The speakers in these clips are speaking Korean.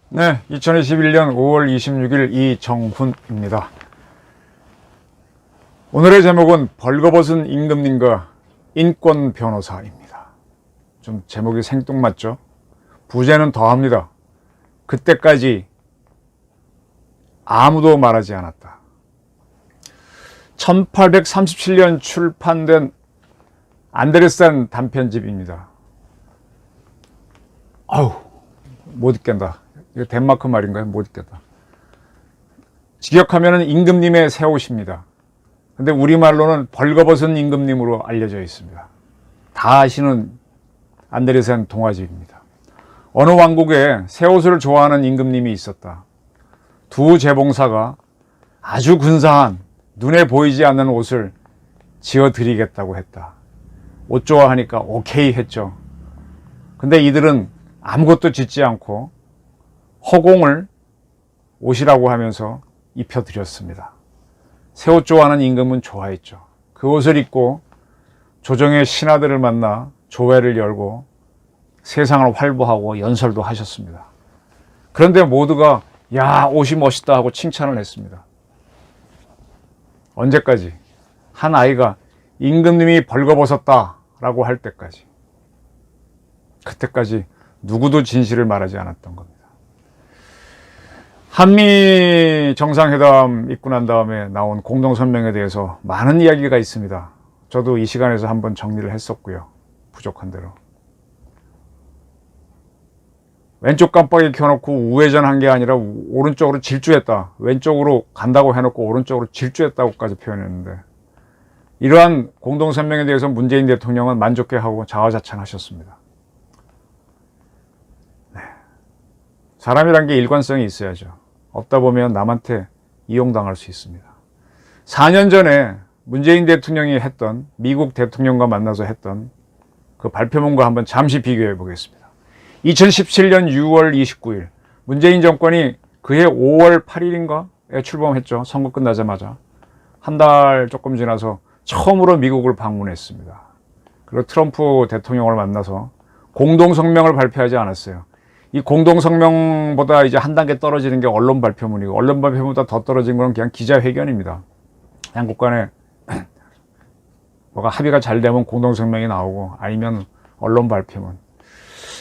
네, 2021년 5월 26일 이정훈입니다. 오늘의 제목은 벌거벗은 임금님과 인권 변호사입니다. 좀 제목이 생뚱맞죠? 부제는 더합니다. 그때까지 아무도 말하지 않았다. 1837년 출판된 안데르센 단편집입니다. 아우, 못 읽겠다. 이거 덴마크 말인가요? 못 읽겠다. 직역하면 임금님의 새 옷입니다. 근데 우리말로는 벌거벗은 임금님으로 알려져 있습니다. 다 아시는 안데르센 동화집입니다. 어느 왕국에 새 옷을 좋아하는 임금님이 있었다. 두 재봉사가 아주 근사한 눈에 보이지 않는 옷을 지어드리겠다고 했다. 옷 좋아하니까 오케이 했죠. 근데 이들은 아무것도 짓지 않고 허공을 옷이라고 하면서 입혀드렸습니다. 새 옷 좋아하는 임금은 좋아했죠. 그 옷을 입고 조정의 신하들을 만나 조회를 열고 세상을 활보하고 연설도 하셨습니다. 그런데 모두가 야, 옷이 멋있다 하고 칭찬을 했습니다. 언제까지? 한 아이가 임금님이 벌거벗었다 라고 할 때까지. 그때까지 누구도 진실을 말하지 않았던 겁니다. 한미 정상회담 있고 난 다음에 나온 공동성명에 대해서 많은 이야기가 있습니다. 저도 이 시간에서 한번 정리를 했었고요. 부족한 대로. 왼쪽 깜빡이 켜놓고 우회전한 게 아니라 오른쪽으로 질주했다. 왼쪽으로 간다고 해놓고 오른쪽으로 질주했다고까지 표현했는데, 이러한 공동성명에 대해서 문재인 대통령은 만족해하고 자화자찬하셨습니다. 네. 사람이란 게 일관성이 있어야죠. 없다 보면 남한테 이용당할 수 있습니다. 4년 전에 문재인 대통령이 했던, 미국 대통령과 만나서 했던 그 발표문과 한번 잠시 비교해 보겠습니다. 2017년 6월 29일 문재인 정권이 그해 5월 8일인가에 출범했죠. 선거 끝나자마자 한 달 조금 지나서 처음으로 미국을 방문했습니다. 그리고 트럼프 대통령을 만나서 공동성명을 발표하지 않았어요. 이 공동성명보다 이제 한 단계 떨어지는 게 언론 발표문이고, 언론 발표문보다 더 떨어진 건 그냥 기자회견입니다. 양국 간에 뭐가 합의가 잘 되면 공동성명이 나오고, 아니면 언론 발표문.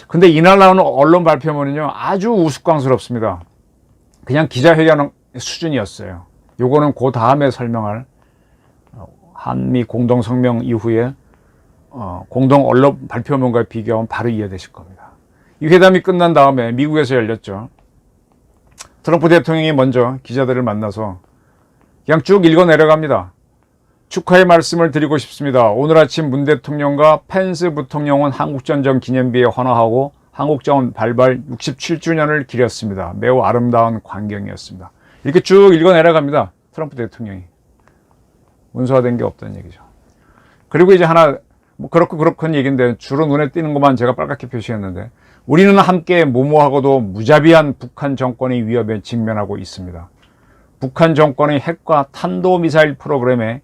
근데 이날 나오는 언론 발표문은요, 아주 우스꽝스럽습니다. 그냥 기자회견 수준이었어요. 요거는 그 다음에 설명할 한미 공동성명 이후에 공동 언론 발표문과 비교하면 바로 이해되실 겁니다. 이 회담이 끝난 다음에 미국에서 열렸죠. 트럼프 대통령이 먼저 기자들을 만나서 그냥 쭉 읽어 내려갑니다. 축하의 말씀을 드리고 싶습니다. 오늘 아침 문 대통령과 펜스 부통령은 한국전쟁 기념비에 헌화하고 한국자원 발발 67주년을 기렸습니다. 매우 아름다운 광경이었습니다. 이렇게 쭉 읽어 내려갑니다. 트럼프 대통령이. 문서화된 게 없다는 얘기죠. 그리고 이제 하나, 뭐 그렇건 얘기인데 주로 눈에 띄는 것만 제가 빨갛게 표시했는데, 우리는 함께 무모하고도 무자비한 북한 정권의 위협에 직면하고 있습니다. 북한 정권의 핵과 탄도미사일 프로그램에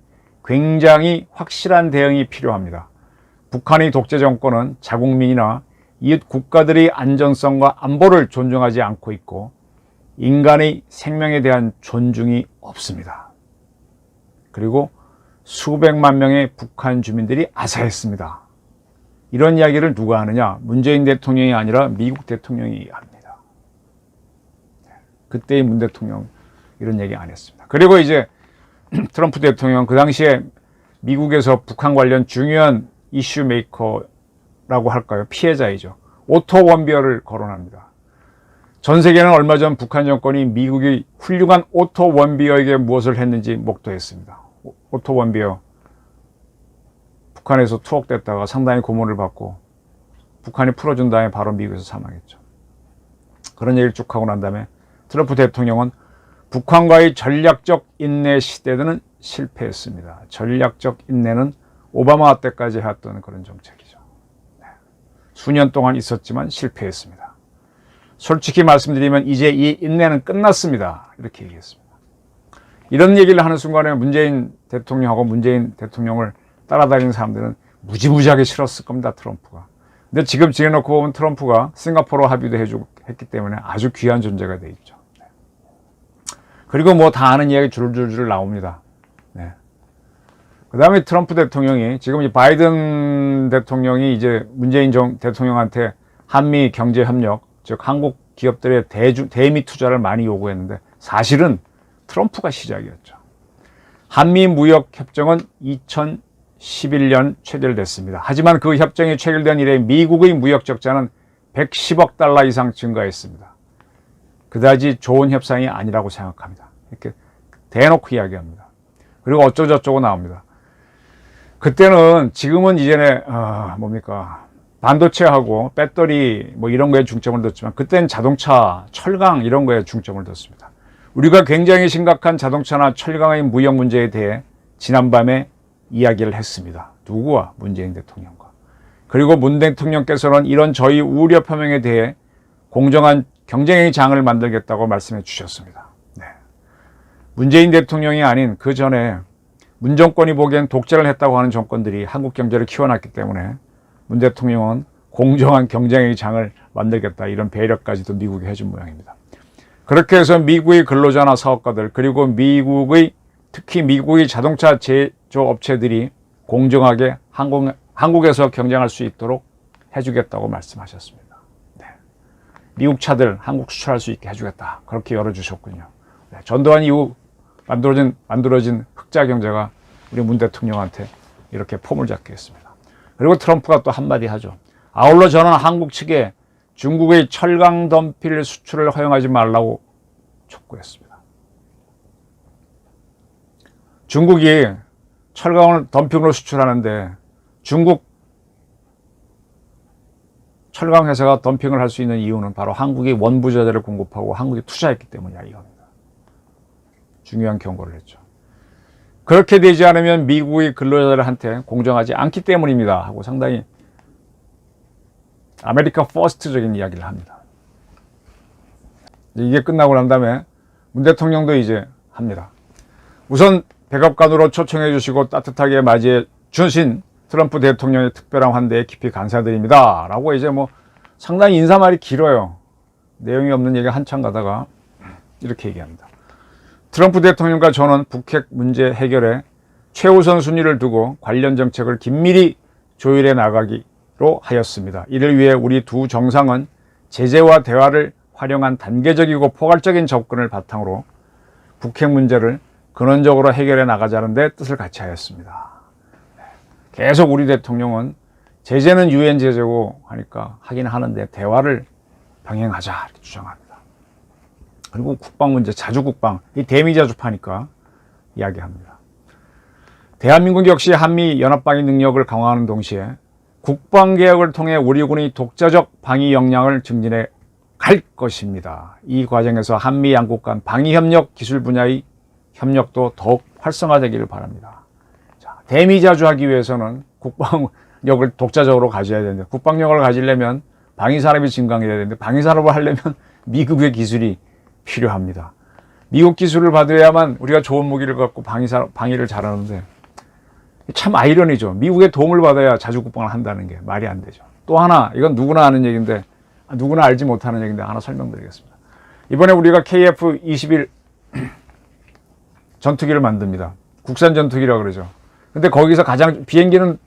굉장히 확실한 대응이 필요합니다. 북한의 독재 정권은 자국민이나 이웃 국가들의 안전성과 안보를 존중하지 않고 있고 인간의 생명에 대한 존중이 없습니다. 그리고 수백만 명의 북한 주민들이 아사했습니다. 이런 이야기를 누가 하느냐? 문재인 대통령이 아니라 미국 대통령이 합니다. 그때의 문 대통령 이런 얘기 안 했습니다. 그리고 이제 트럼프 대통령, 그 당시에 미국에서 북한 관련 중요한 이슈 메이커라고 할까요? 피해자이죠. 오토 원비어를 거론합니다. 전 세계는 얼마 전 북한 정권이 미국이 훌륭한 오토 원비어에게 무엇을 했는지 목도했습니다. 오토 원비어, 북한에서 투옥됐다가 상당히 고문을 받고 북한이 풀어준 다음에 바로 미국에서 사망했죠. 그런 얘기를 쭉 하고 난 다음에 트럼프 대통령은 북한과의 전략적 인내 시대는 실패했습니다. 전략적 인내는 오바마 때까지 해왔던 그런 정책이죠. 수년 동안 있었지만 실패했습니다. 솔직히 말씀드리면 이제 이 인내는 끝났습니다. 이렇게 얘기했습니다. 이런 얘기를 하는 순간에 문재인 대통령하고 문재인 대통령을 따라다니는 사람들은 무지무지하게 싫었을 겁니다, 트럼프가. 근데 지금 지내놓고 보면 트럼프가 싱가포르 합의도 했기 때문에 아주 귀한 존재가 돼 있죠. 그리고 뭐 다 아는 이야기 줄줄줄 나옵니다. 네. 그 다음에 트럼프 대통령이 지금 이 바이든 대통령이 이제 문재인 대통령한테 한미 경제 협력, 즉 한국 기업들의 대미 투자를 많이 요구했는데 사실은 트럼프가 시작이었죠. 한미 무역 협정은 2011년 체결됐습니다. 하지만 그 협정이 체결된 이래 미국의 무역 적자는 110억 달러 이상 증가했습니다. 그다지 좋은 협상이 아니라고 생각합니다. 이렇게 대놓고 이야기합니다. 그리고 어쩌고저쩌고 나옵니다. 그때는 지금은 이전에 반도체하고 배터리 뭐 이런 거에 중점을 뒀지만 그때는 자동차, 철강 이런 거에 중점을 뒀습니다. 우리가 굉장히 심각한 자동차나 철강의 무역 문제에 대해 지난밤에 이야기를 했습니다. 누구와? 문재인 대통령과. 그리고 문 대통령께서는 이런 저희 우려 표명에 대해 공정한 경쟁의 장을 만들겠다고 말씀해 주셨습니다. 네. 문재인 대통령이 아닌 그 전에 문 정권이 보기엔 독재를 했다고 하는 정권들이 한국 경제를 키워놨기 때문에 문 대통령은 공정한 경쟁의 장을 만들겠다 이런 배려까지도 미국이 해준 모양입니다. 그렇게 해서 미국의 근로자나 사업가들 그리고 특히 미국의 자동차 제조업체들이 공정하게 한국에서 경쟁할 수 있도록 해주겠다고 말씀하셨습니다. 네. 미국 차들 한국 수출할 수 있게 해주겠다 그렇게 열어주셨군요. 네. 전두환 이후 만들어진 흑자 경제가 우리 문 대통령한테 이렇게 폼을 잡게 했습니다. 그리고 트럼프가 또 한마디 하죠. 아울러 저는 한국 측에 중국의 철강 덤필 수출을 허용하지 말라고 촉구했습니다. 중국이 철강을 덤핑으로 수출하는데 중국 철강 회사가 덤핑을 할 수 있는 이유는 바로 한국이 원부 자재를 공급하고 한국이 투자했기 때문이야 이겁니다. 중요한 경고를 했죠. 그렇게 되지 않으면 미국의 근로자들한테 공정하지 않기 때문입니다 하고 상당히 아메리카 퍼스트적인 이야기를 합니다. 이게 끝나고 난 다음에 문 대통령도 이제 합니다. 우선 백악관으로 초청해 주시고 따뜻하게 맞이해 주신 트럼프 대통령의 특별한 환대에 깊이 감사드립니다 라고 이제 뭐 상당히 인사말이 길어요. 내용이 없는 얘기 한참 가다가 이렇게 얘기합니다. 트럼프 대통령과 저는 북핵 문제 해결에 최우선 순위를 두고 관련 정책을 긴밀히 조율해 나가기로 하였습니다. 이를 위해 우리 두 정상은 제재와 대화를 활용한 단계적이고 포괄적인 접근을 바탕으로 북핵 문제를 근원적으로 해결해 나가자는 데 뜻을 같이 하였습니다. 계속 우리 대통령은 제재는 유엔 제재고 하니까 하긴 하는데 대화를 병행하자 이렇게 주장합니다. 그리고 국방 문제, 자주국방, 이 대미자주파니까 이야기합니다. 대한민국 역시 한미 연합방위 능력을 강화하는 동시에 국방개혁을 통해 우리 군의 독자적 방위 역량을 증진해 갈 것입니다. 이 과정에서 한미 양국 간 방위협력 기술 분야의 협력도 더욱 활성화되기를 바랍니다. 자, 대미자주하기 위해서는 국방력을 독자적으로 가져야 되는데 국방력을 가지려면 방위산업이 증강해야 되는데 방위산업을 하려면 미국의 기술이 필요합니다. 미국 기술을 받아야만 우리가 좋은 무기를 갖고 방위를 잘하는데 참 아이러니죠. 미국의 도움을 받아야 자주국방을 한다는 게 말이 안 되죠. 또 하나 이건 누구나 아는 얘기인데 누구나 알지 못하는 얘기인데 하나 설명드리겠습니다. 이번에 우리가 KF-21 전투기를 만듭니다. 국산 전투기라고 그러죠. 근데 거기서 가장 비행기를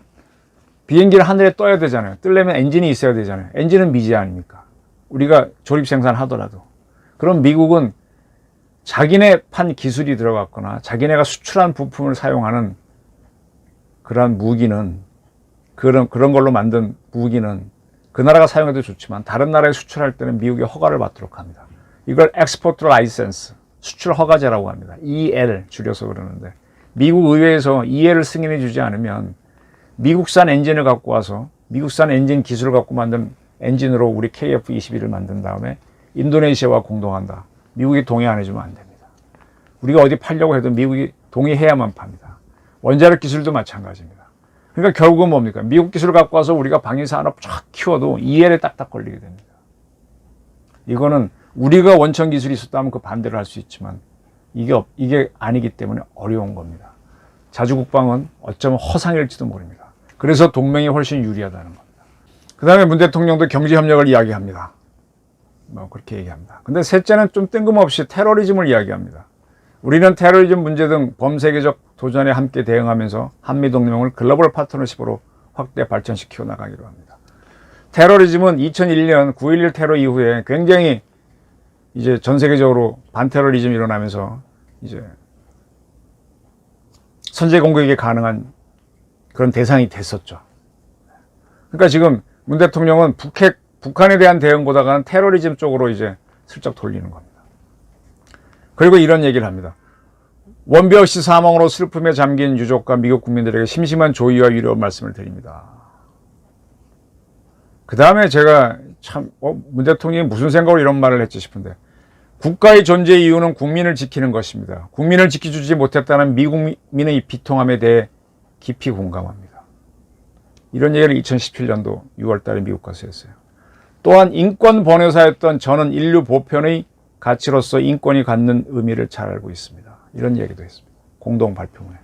하늘에 떠야 되잖아요. 뜨려면 엔진이 있어야 되잖아요. 엔진은 미제 아닙니까? 우리가 조립 생산하더라도. 그럼 미국은 자기네 판 기술이 들어갔거나 자기네가 수출한 부품을 사용하는 그러한 무기는 그런 걸로 만든 무기는 그 나라가 사용해도 좋지만 다른 나라에 수출할 때는 미국의 허가를 받도록 합니다. 이걸 엑스포트 라이센스, 수출 허가제라고 합니다. EL 줄여서 그러는데 미국 의회에서 EL을 승인해 주지 않으면 미국산 엔진을 갖고 와서 미국산 엔진 기술을 갖고 만든 엔진으로 우리 KF-21을 만든 다음에 인도네시아와 공동한다. 미국이 동의 안 해주면 안 됩니다. 우리가 어디 팔려고 해도 미국이 동의해야만 팝니다. 원자력 기술도 마찬가지입니다. 그러니까 결국은 뭡니까? 미국 기술을 갖고 와서 우리가 방위산업 쫙 키워도 EL에 딱딱 걸리게 됩니다. 이거는 우리가 원천 기술이 있었다면 그 반대를 할 수 있지만 이게 아니기 때문에 어려운 겁니다. 자주국방은 어쩌면 허상일지도 모릅니다. 그래서 동맹이 훨씬 유리하다는 겁니다. 그 다음에 문 대통령도 경제협력을 이야기합니다. 뭐 그렇게 얘기합니다. 근데 셋째는 좀 뜬금없이 테러리즘을 이야기합니다. 우리는 테러리즘 문제 등 범세계적 도전에 함께 대응하면서 한미동맹을 글로벌 파트너십으로 확대 발전시켜 나가기로 합니다. 테러리즘은 2001년 9.11 테러 이후에 굉장히 이제 전 세계적으로 반테러리즘이 일어나면서 이제 선제 공격이 가능한 그런 대상이 됐었죠. 그러니까 지금 문 대통령은 북한에 대한 대응보다는 테러리즘 쪽으로 이제 슬쩍 돌리는 겁니다. 그리고 이런 얘기를 합니다. 원비 없이 사망으로 슬픔에 잠긴 유족과 미국 국민들에게 심심한 조의와 위로 말씀을 드립니다. 그 다음에 제가 참 문 대통령이 무슨 생각으로 이런 말을 했지 싶은데, 국가의 존재 이유는 국민을 지키는 것입니다. 국민을 지켜주지 못했다는 미국민의 비통함에 대해 깊이 공감합니다. 이런 얘기를 2017년도 6월 달에 미국 가서 했어요. 또한 인권 번외사였던 저는 인류 보편의 가치로서 인권이 갖는 의미를 잘 알고 있습니다. 이런 얘기도 했습니다. 공동 발표문에.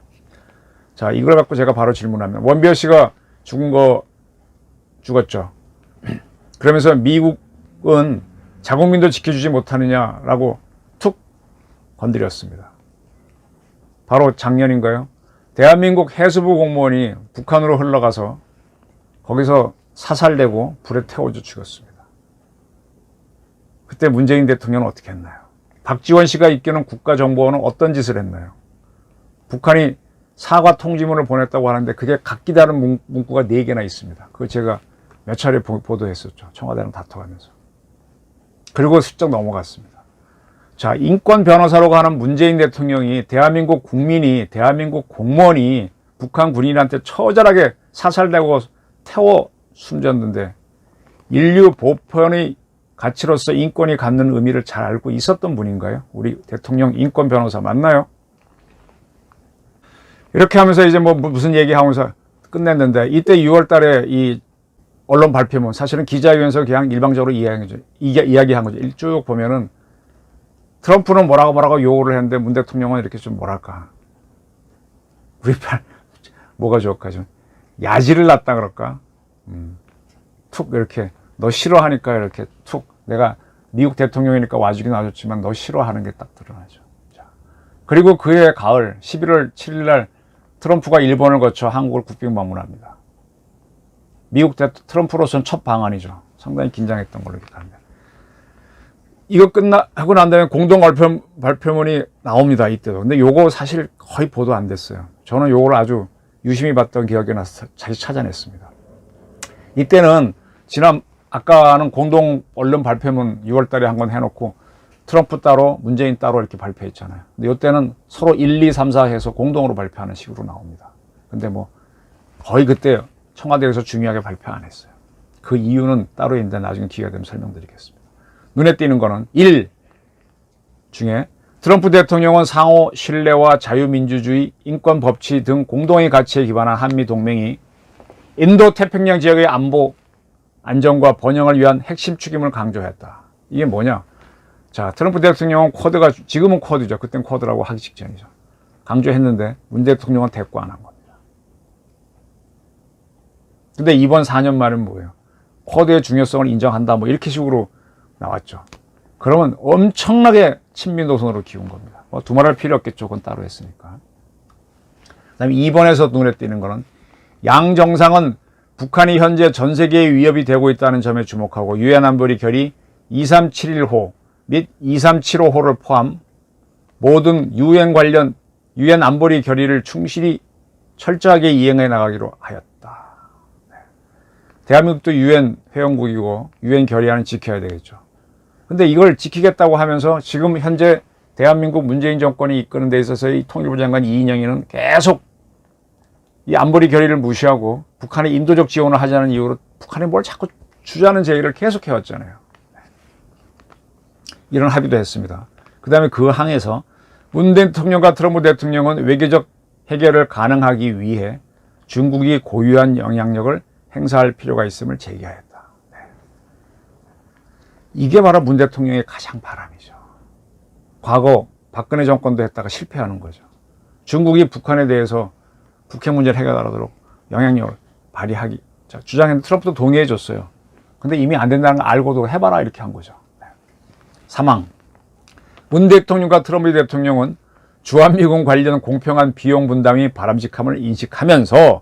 자, 이걸 갖고 제가 바로 질문하면, 원비어 씨가 죽었죠. 그러면서 미국은 자국민도 지켜주지 못하느냐라고 툭 건드렸습니다. 바로 작년인가요? 대한민국 해수부 공무원이 북한으로 흘러가서 거기서 사살되고 불에 태워져 죽었습니다. 그때 문재인 대통령은 어떻게 했나요? 박지원 씨가 이끄는 국가정보원은 어떤 짓을 했나요? 북한이 사과 통지문을 보냈다고 하는데 그게 각기 다른 문구가 4개나 있습니다. 그거 제가 몇 차례 보도했었죠. 청와대랑 다퉈가면서. 그리고 슬쩍 넘어갔습니다. 자, 인권 변호사라고 하는 문재인 대통령이 대한민국 국민이, 대한민국 공무원이 북한 군인한테 처절하게 사살되고 태워 숨졌는데 인류 보편의 가치로서 인권이 갖는 의미를 잘 알고 있었던 분인가요? 우리 대통령 인권 변호사 맞나요? 이렇게 하면서 이제 뭐 무슨 얘기하면서 끝냈는데, 이때 6월 달에 이 언론 발표문, 사실은 기자회견에서 그냥 일방적으로 이야기한 거죠. 쭉 보면은 트럼프는 뭐라고 요구를 했는데 문 대통령은 이렇게 좀 뭐랄까, 뭐가 좋을까, 좀 야지를 놨다 그럴까, 툭 이렇게 너 싫어하니까 이렇게 툭, 내가 미국 대통령이니까 와주긴 와줬지만 너 싫어하는 게 딱 드러나죠. 자, 그리고 그해 가을 11월 7일 날 트럼프가 일본을 거쳐 한국을 국빈 방문합니다. 미국 트럼프로서는 첫 방한이죠. 상당히 긴장했던 걸로 기억합니다. 이거 하고 난 다음에 공동 발표문이 나옵니다. 이때도. 근데 요거 사실 거의 보도 안 됐어요. 저는 요걸 아주 유심히 봤던 기억이 나서 다시 찾아냈습니다. 이때는 아까는 공동 언론 발표문 6월 달에 한 건 해놓고 트럼프 따로 문재인 따로 이렇게 발표했잖아요. 근데 이때는 서로 1, 2, 3, 4 해서 공동으로 발표하는 식으로 나옵니다. 근데 뭐 거의 그때 청와대에서 중요하게 발표 안 했어요. 그 이유는 따로 있는데 나중에 기회가 되면 설명드리겠습니다. 눈에 띄는 거는 1 중에 트럼프 대통령은 상호 신뢰와 자유민주주의, 인권 법치 등 공동의 가치에 기반한 한미동맹이 인도 태평양 지역의 안보, 안정과 번영을 위한 핵심 축임을 강조했다. 이게 뭐냐? 자, 트럼프 대통령은 지금은 쿼드죠. 그땐 쿼드라고 하기 직전이죠. 강조했는데 문 대통령은 대꾸 안 한 겁니다. 근데 이번 4년 말은 뭐예요? 쿼드의 중요성을 인정한다. 뭐 이렇게 식으로 나왔죠. 그러면 엄청나게 친미 노선으로 기운 겁니다. 뭐 두말할 필요 없겠죠. 그건 따로 했으니까. 그다음에 이번에서 눈에 띄는 거는 양 정상은 북한이 현재 전 세계에 위협이 되고 있다는 점에 주목하고 유엔 안보리 결의 2371호 및 2375호를 포함 모든 유엔 안보리 결의를 충실히 철저하게 이행해 나가기로 하였다. 대한민국도 유엔 회원국이고 유엔 결의안은 지켜야 되겠죠. 근데 이걸 지키겠다고 하면서 지금 현재 대한민국 문재인 정권이 이끄는 데 있어서의 통일부 장관 이인영이는 계속 이 안보리 결의를 무시하고 북한에 인도적 지원을 하자는 이유로 북한에 뭘 자꾸 주자는 제의를 계속 해왔잖아요. 이런 합의도 했습니다. 그 다음에 그 항에서 문 대통령과 트럼프 대통령은 외교적 해결을 가능하기 위해 중국이 고유한 영향력을 행사할 필요가 있음을 제기하였다. 네. 이게 바로 문 대통령의 가장 바람이죠. 과거 박근혜 정권도 했다가 실패하는 거죠. 중국이 북한에 대해서 북핵 문제를 해결하도록 영향력을 발휘하기 주장했는데 트럼프도 동의해 줬어요. 근데 이미 안 된다는 걸 알고도 해봐라 이렇게 한 거죠. 사망. 문 대통령과 트럼프 대통령은 주한미군 관련 공평한 비용 분담이 바람직함을 인식하면서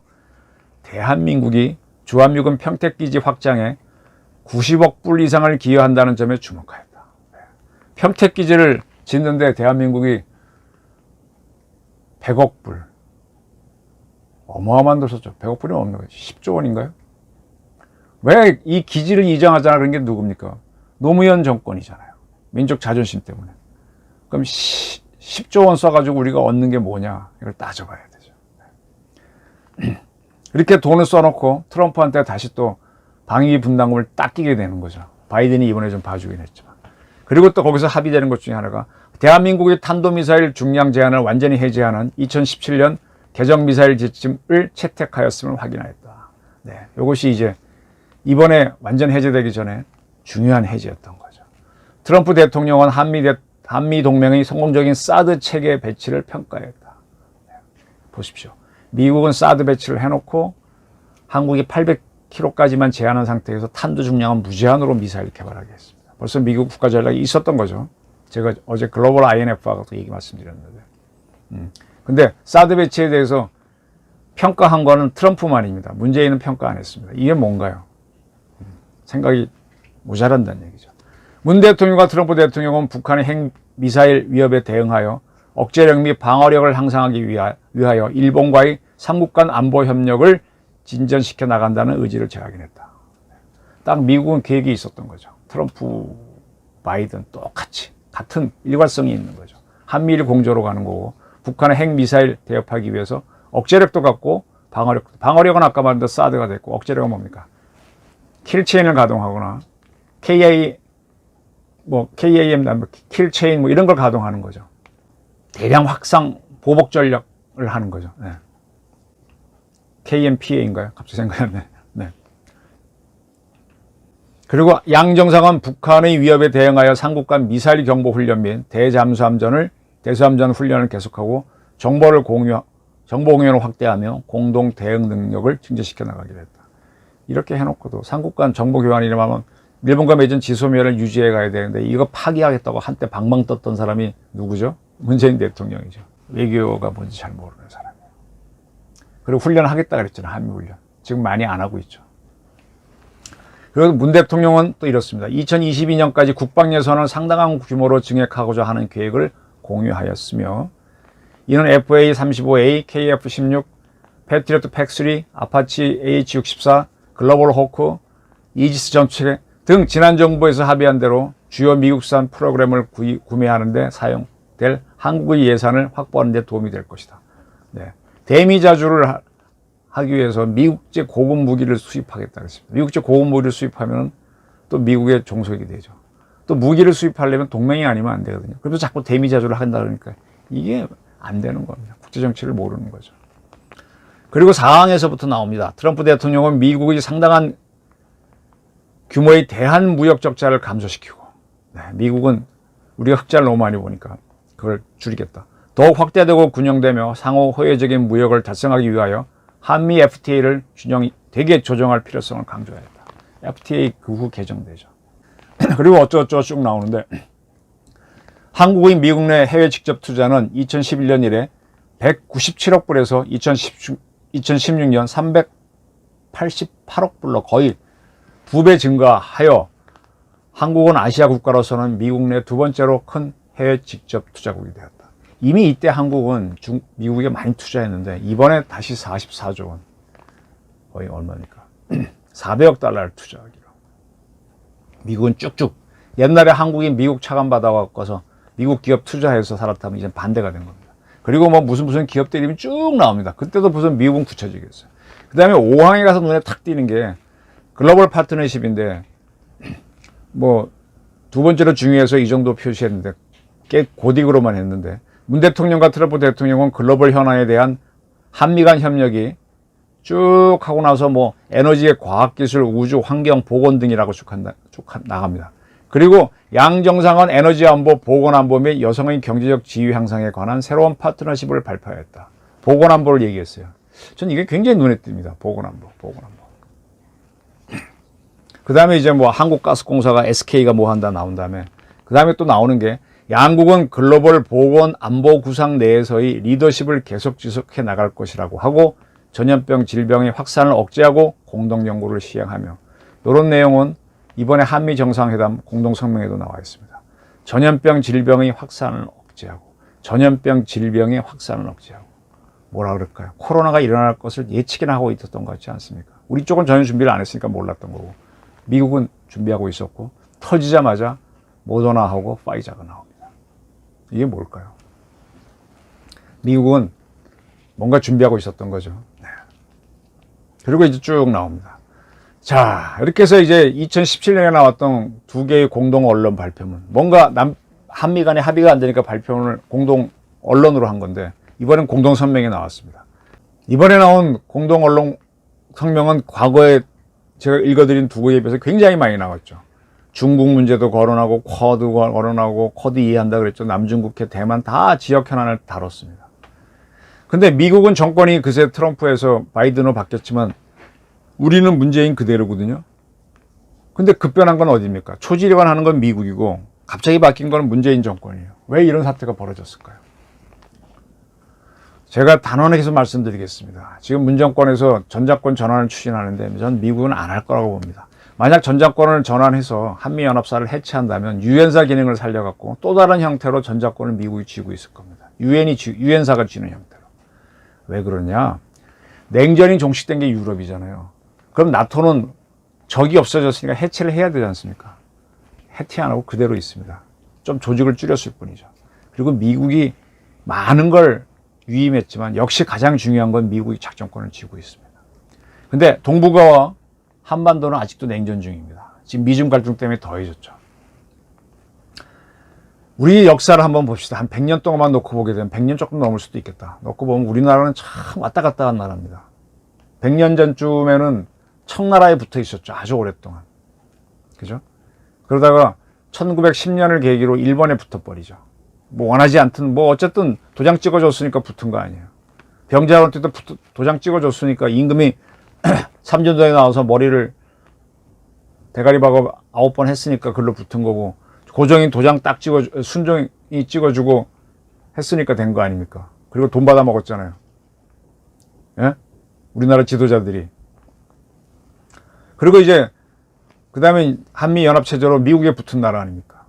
대한민국이 주한미군 평택기지 확장에 90억 불 이상을 기여한다는 점에 주목하였다. 평택기지를 짓는데 대한민국이 100억 불. 어마어마한 돈 썼죠. 100억 불이면 없는 거죠. 10조 원인가요? 왜 이 기지를 이전하자는 그런 게 누굽니까? 노무현 정권이잖아요. 민족 자존심 때문에. 그럼 10조 원 써가지고 우리가 얻는 게 뭐냐? 이걸 따져봐야 되죠. 이렇게 돈을 써놓고 트럼프한테 다시 또 방위 분담금을 닦이게 되는 거죠. 바이든이 이번에 좀 봐주긴 했지만. 그리고 또 거기서 합의되는 것 중에 하나가 대한민국의 탄도미사일 중량 제한을 완전히 해제하는 2017년 개정미사일 지침을 채택하였음을 확인하였다. 네, 이것이 이제 이번에 완전 해제되기 전에 중요한 해제였던 거죠. 트럼프 대통령은 한미 동맹의 성공적인 사드 체계 배치를 평가했다. 네, 보십시오. 미국은 사드 배치를 해놓고 한국이 800km까지만 제한한 상태에서 탄도 중량은 무제한으로 미사일 개발하게 했습니다. 벌써 미국 국가 전략이 있었던 거죠. 제가 어제 글로벌 INF하고도 얘기 말씀드렸는데. 근데 사드 배치에 대해서 평가한 거는 트럼프만입니다. 문재인은 평가 안 했습니다. 이게 뭔가요? 생각이 모자란다는 얘기죠. 문 대통령과 트럼프 대통령은 북한의 핵 미사일 위협에 대응하여 억제력 및 방어력을 향상하기 위하여 일본과의 삼국 간 안보 협력을 진전시켜 나간다는 의지를 재확인했다. 딱 미국은 계획이 있었던 거죠. 트럼프, 바이든 똑같이 같은 일관성이 있는 거죠. 한미일 공조로 가는 거고 북한의 핵미사일 대업하기 위해서 억제력도 갖고 방어력은 아까 말한 사드가 됐고 억제력은 뭡니까? 킬체인을 가동하거나 KAM, 킬체인 이런 걸 가동하는 거죠. 대량 확산 보복 전략을 하는 거죠. 네. KMPA인가요? 갑자기 생각이 안 나네. 네. 그리고 양 정상은 북한의 위협에 대응하여 삼국 간 미사일 경보 훈련 및 대잠수함전 훈련을 계속하고 정보 공유를 확대하며 공동 대응 능력을 증진시켜 나가기로 했다. 이렇게 해놓고도 삼국 간 정보 교환이라면 일본과 맺은 지소미아를 유지해 가야 되는데 이거 파기하겠다고 한때 방방 떴던 사람이 누구죠? 문재인 대통령이죠. 외교가 뭔지 잘 모르는 사람이에요. 그리고 훈련하겠다 그랬잖아요. 한미훈련. 지금 많이 안 하고 있죠. 그리고 문 대통령은 또 이렇습니다. 2022년까지 국방예산을 상당한 규모로 증액하고자 하는 계획을 공유하였으며 이는 FA-35A, KF-16, 패트리어트 팩3, 아파치 AH-64, 글로벌 호크, 이지스 전투체 등 지난 정부에서 합의한 대로 주요 미국산 프로그램을 구매하는 데 사용될 한국의 예산을 확보하는 데 도움이 될 것이다. 네. 대미자주를 하기 위해서 미국제 고급 무기를 수입하겠다 그랬습니다. 미국제 고급 무기를 수입하면 또 미국의 종속이 되죠. 또 무기를 수입하려면 동맹이 아니면 안 되거든요. 그래서 자꾸 대미자주를 한다 그러니까 이게 안 되는 겁니다. 국제정치를 모르는 거죠. 그리고 상황에서부터 나옵니다. 트럼프 대통령은 미국이 상당한 규모의 대한 무역 적자를 감소시키고 미국은 우리가 흑자를 너무 많이 보니까 그걸 줄이겠다. 더욱 확대되고 균형되며 상호 호혜적인 무역을 달성하기 위하여 한미 FTA를 되게 조정할 필요성을 강조했다. FTA 그 후 개정되죠. 그리고 어쩌고저쩌고 쭉 나오는데 한국의 미국 내 해외 직접 투자는 2011년 이래 197억 불에서 2016년 388억 불로 거의 2배 증가하여 한국은 아시아 국가로서는 미국 내 두 번째로 큰 해외 직접 투자국이 되었다. 이미 이때 한국은 미국에 많이 투자했는데 이번에 다시 44조 원, 거의 얼마니까 400억 달러를 투자하기로. 미국은 쭉쭉 옛날에 한국이 미국 차관 받아갖고서 미국 기업 투자해서 살았다면 이제 반대가 된 겁니다. 그리고 뭐 무슨 기업들 이름이 쭉 나옵니다. 그때도 무슨 미국은 굳혀지겠어요. 그 다음에 5항에 가서 눈에 탁 띄는 게 글로벌 파트너십인데 뭐 두 번째로 중요해서 이 정도 표시했는데 꽤 고딕으로만 했는데 문 대통령과 트럼프 대통령은 글로벌 현안에 대한 한미 간 협력이 쭉 하고 나서 뭐 에너지의 과학기술, 우주, 환경, 보건 등이라고 쭉 나갑니다. 그리고 양정상은 에너지 안보, 보건 안보 및 여성의 경제적 지위 향상에 관한 새로운 파트너십을 발표하였다. 보건 안보를 얘기했어요. 전 이게 굉장히 눈에 띕니다. 보건 안보, 보건 안보. 그 다음에 이제 뭐 한국가스공사가 SK가 뭐 한다 나온 다음에 그 다음에 또 나오는 게 양국은 글로벌 보건 안보 구상 내에서의 리더십을 계속 지속해 나갈 것이라고 하고 전염병 질병의 확산을 억제하고 공동 연구를 시행하며 이런 내용은 이번에 한미 정상회담 공동 성명에도 나와 있습니다. 전염병 질병의 확산을 억제하고 전염병 질병의 확산을 억제하고 뭐라 그럴까요? 코로나가 일어날 것을 예측이나 하고 있었던 것 같지 않습니까? 우리 쪽은 전혀 준비를 안 했으니까 몰랐던 거고 미국은 준비하고 있었고 터지자마자 모더나하고 파이자가 나옵니다. 이게 뭘까요? 미국은 뭔가 준비하고 있었던 거죠. 네. 그리고 이제 쭉 나옵니다. 자, 이렇게 해서 이제 2017년에 나왔던 두 개의 공동 언론 발표문. 뭔가 한미 간에 합의가 안 되니까 발표문을 공동 언론으로 한 건데 이번엔 공동 성명이 나왔습니다. 이번에 나온 공동 언론 성명은 과거에 제가 읽어드린 두 개에 비해서 굉장히 많이 나왔죠. 중국 문제도 거론하고 쿼드 거론하고 쿼드 이해한다 그랬죠. 남중국해, 대만 다 지역 현안을 다뤘습니다. 근데 미국은 정권이 그새 트럼프에서 바이든으로 바뀌었지만 우리는 문재인 그대로거든요. 근데 급변한 건 어디입니까? 초지일관 하는 건 미국이고 갑자기 바뀐 건 문재인 정권이에요. 왜 이런 사태가 벌어졌을까요? 제가 단언해서 말씀드리겠습니다. 지금 문정권에서 전작권 전환을 추진하는데 전 미국은 안 할 거라고 봅니다. 만약 전작권을 전환해서 한미연합사를 해체한다면 유엔사 기능을 살려갖고 또 다른 형태로 전작권을 미국이 쥐고 있을 겁니다. 유엔사가 쥐는 형태로. 왜 그러냐? 냉전이 종식된 게 유럽이잖아요. 그럼 나토는 적이 없어졌으니까 해체를 해야 되지 않습니까? 해체 안 하고 그대로 있습니다. 좀 조직을 줄였을 뿐이죠. 그리고 미국이 많은 걸 위임했지만 역시 가장 중요한 건 미국이 작전권을 쥐고 있습니다. 근데 동북아와 한반도는 아직도 냉전 중입니다. 지금 미중 갈등 때문에 더해졌죠. 우리 역사를 한번 봅시다. 한 100년 동안만 놓고 보게 되면 100년 조금 넘을 수도 있겠다. 놓고 보면 우리나라는 참 왔다 갔다 한 나라입니다. 100년 전쯤에는 청나라에 붙어 있었죠. 아주 오랫동안. 그죠? 그러다가 1910년을 계기로 일본에 붙어버리죠. 뭐 원하지 않든 뭐 어쨌든 도장 찍어줬으니까 붙은 거 아니에요. 병자한테도 도장 찍어줬으니까 임금이 삼전도에 나와서 머리를 대가리 박아 9번 했으니까 글로 붙은 거고 고종이 도장 딱 순종이 찍어주고 했으니까 된 거 아닙니까? 그리고 돈 받아 먹었잖아요. 예? 우리나라 지도자들이. 그리고 이제 그 다음에 한미연합체제로 미국에 붙은 나라 아닙니까?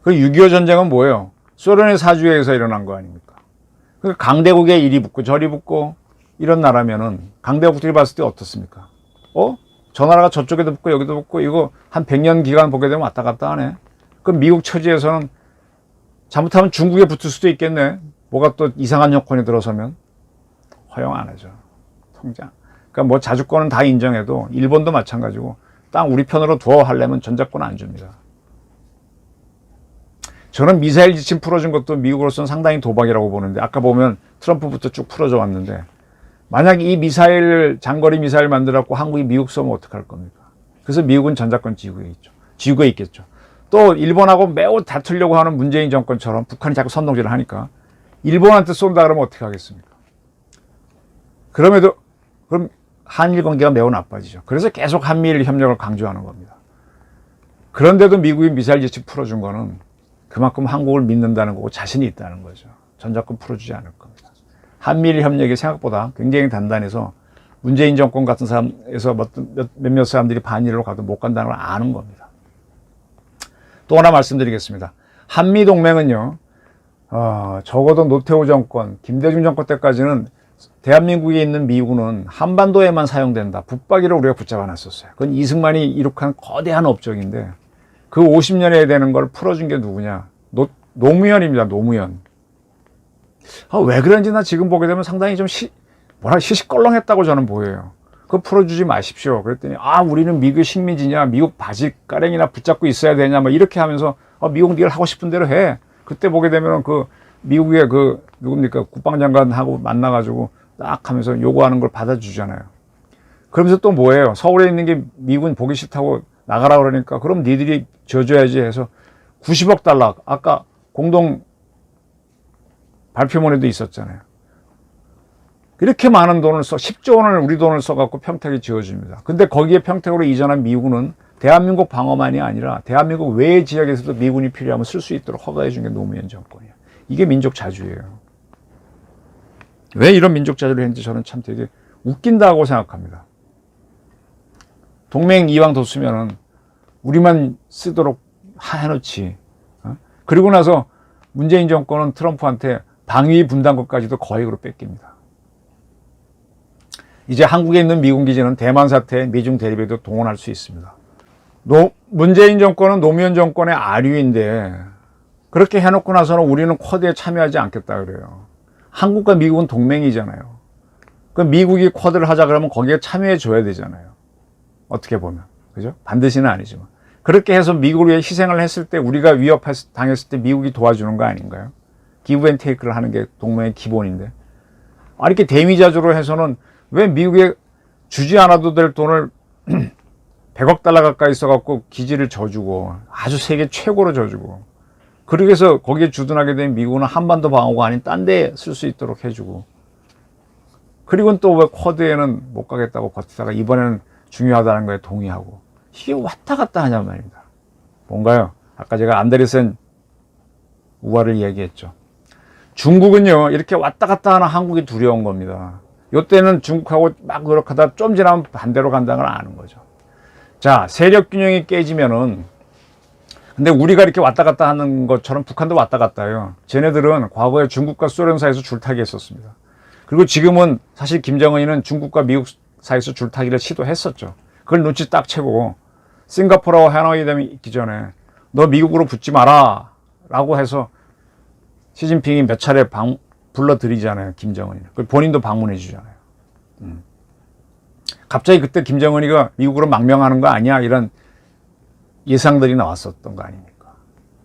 그 6.25 전쟁은 뭐예요? 소련의 사주에서 일어난 거 아닙니까? 그 강대국에 이리 붙고 저리 붙고 이런 나라면은 강대국들이 봤을 때 어떻습니까? 저 나라가 저쪽에도 붙고 여기도 붙고 이거 한 100년 기간 보게 되면 왔다 갔다 하네. 그럼 미국 처지에서는 잘못하면 중국에 붙을 수도 있겠네. 뭐가 또 이상한 여건이 들어서면 허용 안 하죠. 통장. 그러니까 뭐 자주권은 다 인정해도 일본도 마찬가지고 땅 우리 편으로 두어 하려면 전작권 안 줍니다. 저는 미사일 지침 풀어준 것도 미국으로서는 상당히 도박이라고 보는데 아까 보면 트럼프부터 쭉 풀어져 왔는데 만약 이 미사일 장거리 미사일 만들었고 한국이 미국 쏘면 어떡할 겁니까? 그래서 미국은 전작권 쥐고 있겠죠. 또 일본하고 매우 다투려고 하는 문재인 정권처럼 북한이 자꾸 선동질을 하니까 일본한테 쏜다 그러면 어떻게 하겠습니까? 그럼 한일 관계가 매우 나빠지죠. 그래서 계속 한미일 협력을 강조하는 겁니다. 그런데도 미국이 미사일 지침 풀어준 거는 그만큼 한국을 믿는다는 거고 자신이 있다는 거죠. 전작권 풀어주지 않을 겁니다. 한미일 협력이 생각보다 굉장히 단단해서 문재인 정권 같은 사람에서 몇몇 사람들이 반일로 가도 못 간다는 걸 아는 겁니다. 또 하나 말씀드리겠습니다. 한미동맹은요, 적어도 노태우 정권, 김대중 정권 때까지는 대한민국에 있는 미군은 한반도에만 사용된다. 붙박이를 우리가 붙잡아 놨었어요. 그건 이승만이 이룩한 거대한 업적인데 그 50년에 되는 걸 풀어준 게 누구냐? 노무현입니다. 노무현. 왜 그런지 나 지금 보게 되면 상당히 좀 시시껄렁했다고 저는 보여요. 그거 풀어주지 마십시오. 그랬더니 우리는 미국의 식민지냐, 미국 바지가랭이나 붙잡고 있어야 되냐, 뭐 이렇게 하면서 미국 네가 하고 싶은 대로 해. 그때 보게 되면 그 미국의 누굽니까 국방장관하고 만나가지고 딱 하면서 요구하는 걸 받아주잖아요. 그러면서 또 뭐예요? 서울에 있는 게 미군 보기 싫다고 나가라 그러니까 그럼 니들이 져줘야지 해서 90억 달러 아까 공동 발표문에도 있었잖아요. 이렇게 많은 돈을 10조 원을 우리 돈을 써갖고 평택에 지어줍니다. 근데 거기에 평택으로 이전한 미군은 대한민국 방어만이 아니라 대한민국 외의 지역에서도 미군이 필요하면 쓸 수 있도록 허가해 준 게 노무현 정권이에요. 이게 민족 자주예요. 왜 이런 민족 자주를 했는지 저는 참 되게 웃긴다고 생각합니다. 동맹 이왕 뒀으면은 우리만 쓰도록 해놓지. 그리고 나서 문재인 정권은 트럼프한테 방위 분담국까지도 거액으로 뺏깁니다. 이제 한국에 있는 미군 기지는 대만 사태, 미중 대립에도 동원할 수 있습니다. 문재인 정권은 노무현 정권의 아류인데 그렇게 해놓고 나서는 우리는 쿼드에 참여하지 않겠다 그래요. 한국과 미국은 동맹이잖아요. 그럼 미국이 쿼드를 하자 그러면 거기에 참여해 줘야 되잖아요. 어떻게 보면. 그죠? 반드시는 아니지만. 그렇게 해서 미국을 위해 희생을 했을 때 우리가 위협당했을 때 미국이 도와주는 거 아닌가요? 기브 앤 테이크를 하는 게 동맹의 기본인데. 이렇게 대미자주로 해서는 왜 미국에 주지 않아도 될 돈을 100억 달러 가까이 써갖고 기지를 져주고 아주 세계 최고로 져주고 그렇게 해서 거기에 주둔하게 된 미국은 한반도 방어가 아닌 딴 데 쓸 수 있도록 해주고 그리고 또 왜 쿼드에는 못 가겠다고 버티다가 이번에는 중요하다는 거에 동의하고 이게 왔다 갔다 하냔 말입니다. 뭔가요? 아까 제가 안데르센 우화를 얘기했죠. 중국은요 이렇게 왔다 갔다 하는 한국이 두려운 겁니다. 이때는 중국하고 막 노력하다 좀 지나면 반대로 간다는 걸 아는 거죠. 자, 세력 균형이 깨지면은 근데 우리가 이렇게 왔다 갔다 하는 것처럼 북한도 왔다 갔다 해요. 쟤네들은 과거에 중국과 소련 사이에서 줄타기 했었습니다. 그리고 지금은 사실 김정은이는 중국과 미국 사이에서 줄타기를 시도했었죠. 그걸 눈치 딱 채고 싱가포르와 해노이 댐이 있기 전에 너 미국으로 붙지 마라 라고 해서 시진핑이 몇 차례 불러들이잖아요. 김정은이는. 그걸 본인도 방문해 주잖아요. 갑자기 그때 김정은이가 미국으로 망명하는 거 아니야? 이런 예상들이 나왔었던 거 아닙니까?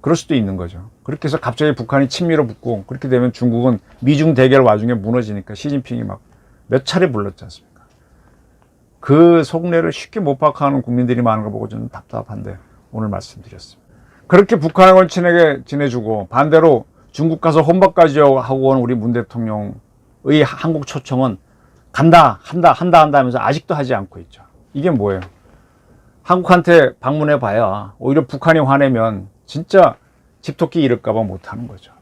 그럴 수도 있는 거죠. 그렇게 해서 갑자기 북한이 친미로 붙고 그렇게 되면 중국은 미중 대결 와중에 무너지니까 시진핑이 막 몇 차례 불렀지 않습니까? 그 속내를 쉽게 못 파악하는 국민들이 많은 거 보고 저는 답답한데 오늘 말씀드렸습니다. 그렇게 북한하고는 친하게 지내주고 반대로 중국 가서 혼밥까지 하고 온 우리 문 대통령의 한국 초청은 간다 하면서 아직도 하지 않고 있죠. 이게 뭐예요? 한국한테 방문해 봐야 오히려 북한이 화내면 진짜 집토끼 잃을까봐 못하는 거죠.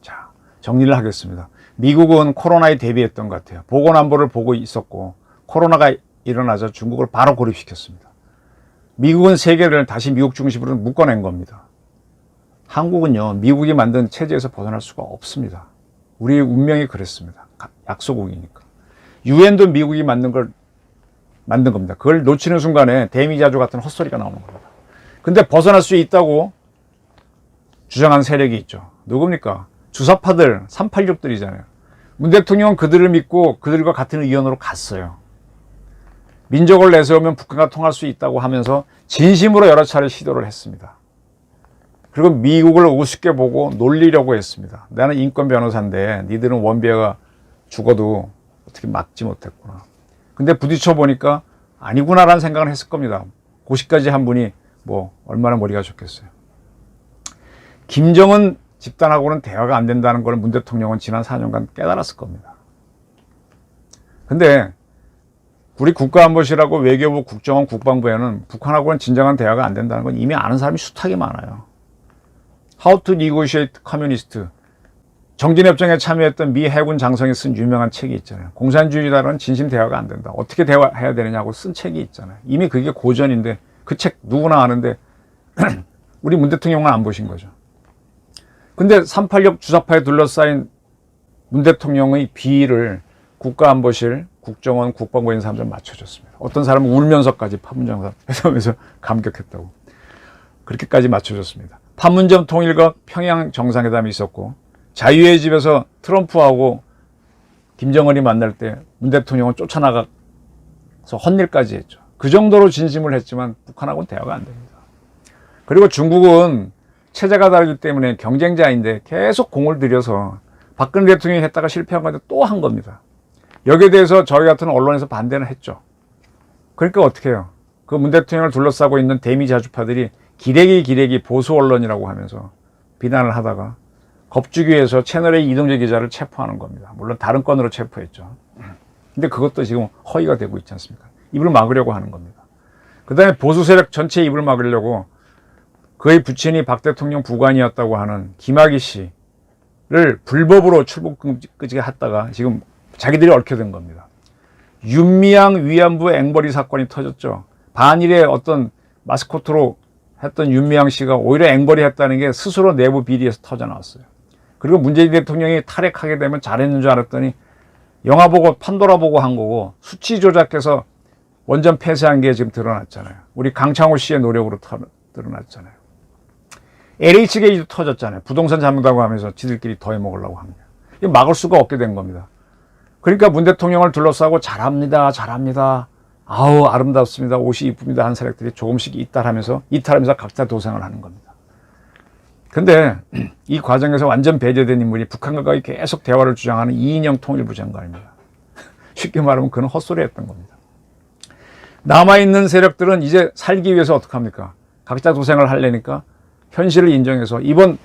자, 정리를 하겠습니다. 미국은 코로나에 대비했던 것 같아요. 보건안보를 보고 있었고 코로나가 일어나자 중국을 바로 고립시켰습니다. 미국은 세계를 다시 미국 중심으로 묶어낸 겁니다. 한국은요, 미국이 만든 체제에서 벗어날 수가 없습니다. 우리의 운명이 그랬습니다. 약소국이니까. 유엔도 미국이 만든 겁니다. 그걸 놓치는 순간에 대미자주 같은 헛소리가 나오는 겁니다. 근데 벗어날 수 있다고 주장한 세력이 있죠. 누굽니까? 주사파들, 386들이잖아요. 문 대통령은 그들을 믿고 그들과 같은 의견으로 갔어요. 민족을 내세우면 북한과 통할 수 있다고 하면서 진심으로 여러 차례 시도를 했습니다. 그리고 미국을 우습게 보고 놀리려고 했습니다. 나는 인권 변호사인데 니들은 원비애가 죽어도 어떻게 막지 못했구나. 근데 부딪혀 보니까 아니구나라는 생각을 했을 겁니다. 고시까지 한 분이 뭐 얼마나 머리가 좋겠어요. 김정은 집단하고는 대화가 안 된다는 걸 문 대통령은 지난 4년간 깨달았을 겁니다. 근데 우리 국가안보실하고 외교부, 국정원, 국방부에는 북한하고는 진정한 대화가 안 된다는 건 이미 아는 사람이 숱하게 많아요. How to Negotiate Communist. 정진협정에 참여했던 미 해군 장성이 쓴 유명한 책이 있잖아요. 공산주의자는 진심 대화가 안 된다. 어떻게 대화해야 되느냐고 쓴 책이 있잖아요. 이미 그게 고전인데 그 책 누구나 아는데 우리 문 대통령은 안 보신 거죠. 근데 386 주사파에 둘러싸인 문 대통령의 비위를 국가안보실, 국정원, 국방부에 있는 사람들 맞춰줬습니다. 어떤 사람은 울면서까지 판문점 회담에서 감격했다고. 그렇게까지 맞춰줬습니다. 판문점 통일과 평양 정상회담이 있었고 자유의 집에서 트럼프하고 김정은이 만날 때 문 대통령은 쫓아나가서 헛일까지 했죠. 그 정도로 진심을 했지만 북한하고는 대화가 안 됩니다. 그리고 중국은 체제가 다르기 때문에 경쟁자인데 계속 공을 들여서 박근혜 대통령이 했다가 실패한 건데 또 한 겁니다. 여기에 대해서 저희 같은 언론에서 반대는 했죠. 그러니까 어떻게 해요? 그 문 대통령을 둘러싸고 있는 대미 자주파들이 기레기 보수 언론이라고 하면서 비난을 하다가 겁주기 위해서 채널A 이동재 기자를 체포하는 겁니다. 물론 다른 건으로 체포했죠. 근데 그것도 지금 허위가 되고 있지 않습니까? 입을 막으려고 하는 겁니다. 그 다음에 보수 세력 전체의 입을 막으려고 그의 부친이 박 대통령 부관이었다고 하는 김학의 씨를 불법으로 출국금지에 했다가 지금 자기들이 얽혀든 겁니다. 윤미향 위안부 앵벌이 사건이 터졌죠. 반일의 어떤 마스코트로 했던 윤미향 씨가 오히려 앵벌이 했다는 게 스스로 내부 비리에서 터져나왔어요. 그리고 문재인 대통령이 탈핵하게 되면 잘했는 줄 알았더니 영화 보고 판도라 보고 한 거고 수치 조작해서 원전 폐쇄한 게 지금 드러났잖아요. 우리 강창호 씨의 노력으로 드러났잖아요. LH 게이트도 터졌잖아요. 부동산 잡는다고 하면서 지들끼리 더해먹으려고 합니다. 이거 막을 수가 없게 된 겁니다. 그러니까 문 대통령을 둘러싸고 잘합니다. 아우 아름답습니다. 옷이 이쁩니다. 한 세력들이 조금씩 이탈하면서 각자 도생을 하는 겁니다. 근데 이 과정에서 완전 배제된 인물이 북한과 거의 계속 대화를 주장하는 이인영 통일부 장관입니다. 쉽게 말하면 그는 헛소리 했던 겁니다. 남아있는 세력들은 이제 살기 위해서 어떡합니까? 각자 도생을 하려니까 현실을 인정해서 이번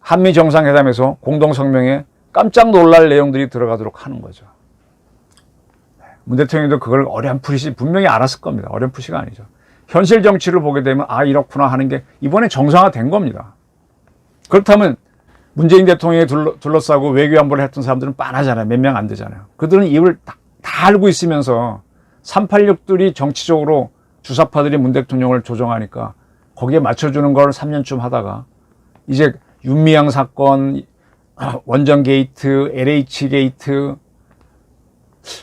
한미 정상회담에서 공동성명에 깜짝 놀랄 내용들이 들어가도록 하는 거죠. 문 대통령도 그걸 어렴풋이 분명히 알았을 겁니다. 어렴풋이가 아니죠. 현실 정치를 보게 되면 아 이렇구나 하는 게 이번에 정상화된 겁니다. 그렇다면 문재인 대통령에 둘러싸고 외교 안보를 했던 사람들은 빤하잖아요. 몇 명 안 되잖아요. 그들은 입을 다 알고 있으면서 386들이 정치적으로 주사파들이 문 대통령을 조종하니까 거기에 맞춰주는 걸 3년쯤 하다가 이제 윤미향 사건, 원전 게이트, LH 게이트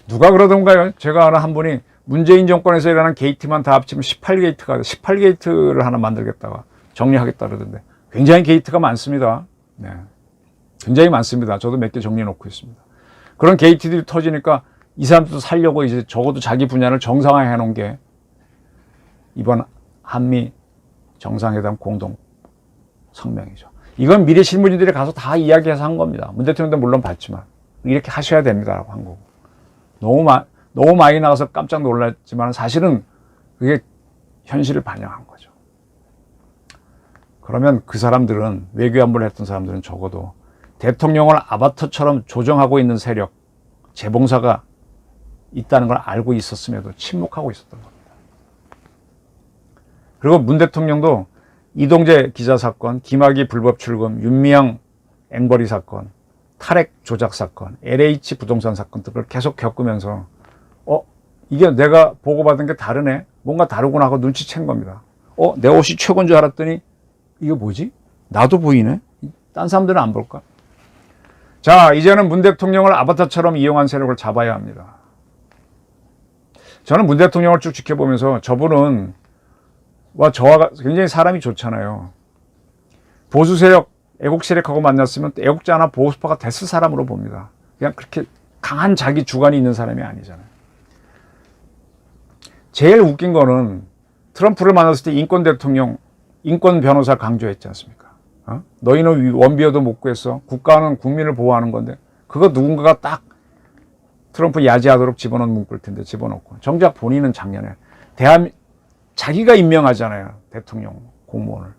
누가 그러던가요? 제가 아는 한 분이 문재인 정권에서 일어난 게이트만 다 합치면 18게이트가 18게이트를 하나 만들겠다가 정리하겠다 그러던데 굉장히 게이트가 많습니다. 네. 굉장히 많습니다. 저도 몇 개 정리해 놓고 있습니다. 그런 게이트들이 터지니까 이 사람들도 살려고 이제 적어도 자기 분야를 정상화해 놓은 게 이번 한미 정상회담 공동 성명이죠. 이건 미래 실무진들이 가서 다 이야기해서 한 겁니다. 문 대통령도 물론 봤지만 이렇게 하셔야 됩니다라고 한 거고. 너무 많이 나가서 깜짝 놀랐지만 사실은 그게 현실을 반영한 거죠. 그러면 그 사람들은 외교 안보를 했던 사람들은 적어도 대통령을 아바타처럼 조정하고 있는 세력, 재봉사가 있다는 걸 알고 있었음에도 침묵하고 있었던 겁니다. 그리고 문 대통령도 이동재 기자 사건, 김학의 불법 출금, 윤미향 앵벌이 사건, 탈핵 조작 사건, LH 부동산 사건 등을 계속 겪으면서 이게 내가 보고받은 게 다르네? 뭔가 다르구나 하고 눈치챈 겁니다. 내 옷이 최고인 줄 알았더니 이거 뭐지? 나도 보이네? 딴 사람들은 안 볼까? 자, 이제는 문 대통령을 아바타처럼 이용한 세력을 잡아야 합니다. 저는 문 대통령을 쭉 지켜보면서 저분은 저와 굉장히 사람이 좋잖아요. 보수 세력, 애국 세력하고 만났으면 애국자나 보수파가 됐을 사람으로 봅니다. 그냥 그렇게 강한 자기 주관이 있는 사람이 아니잖아요. 제일 웃긴 거는 트럼프를 만났을 때 인권 대통령, 인권 변호사 강조했지 않습니까? 너희는 원비어도 못 구했어. 국가는 국민을 보호하는 건데 그거 누군가가 딱 트럼프 야지하도록 집어넣은 문구일 텐데 집어넣고 정작 본인은 작년에 자기가 임명하잖아요. 대통령 공무원을.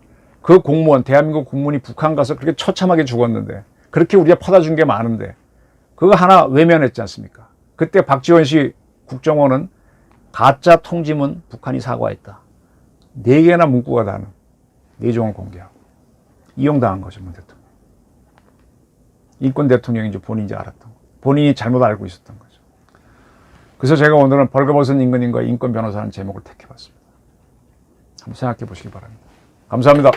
그 공무원, 대한민국 국문이 북한 가서 그렇게 처참하게 죽었는데 그렇게 우리가 퍼다 준 게 많은데 그거 하나 외면했지 않습니까? 그때 박지원 씨 국정원은 가짜 통지문 북한이 사과했다. 4개나 문구가 다는 내종을 공개하고 이용당한 거죠. 문 대통령. 인권 대통령인지 본인인지 알았던 거. 본인이 잘못 알고 있었던 거죠. 그래서 제가 오늘은 벌거벗은 임금님과 인권 변호사라는 제목을 택해봤습니다. 한번 생각해 보시기 바랍니다. 감사합니다.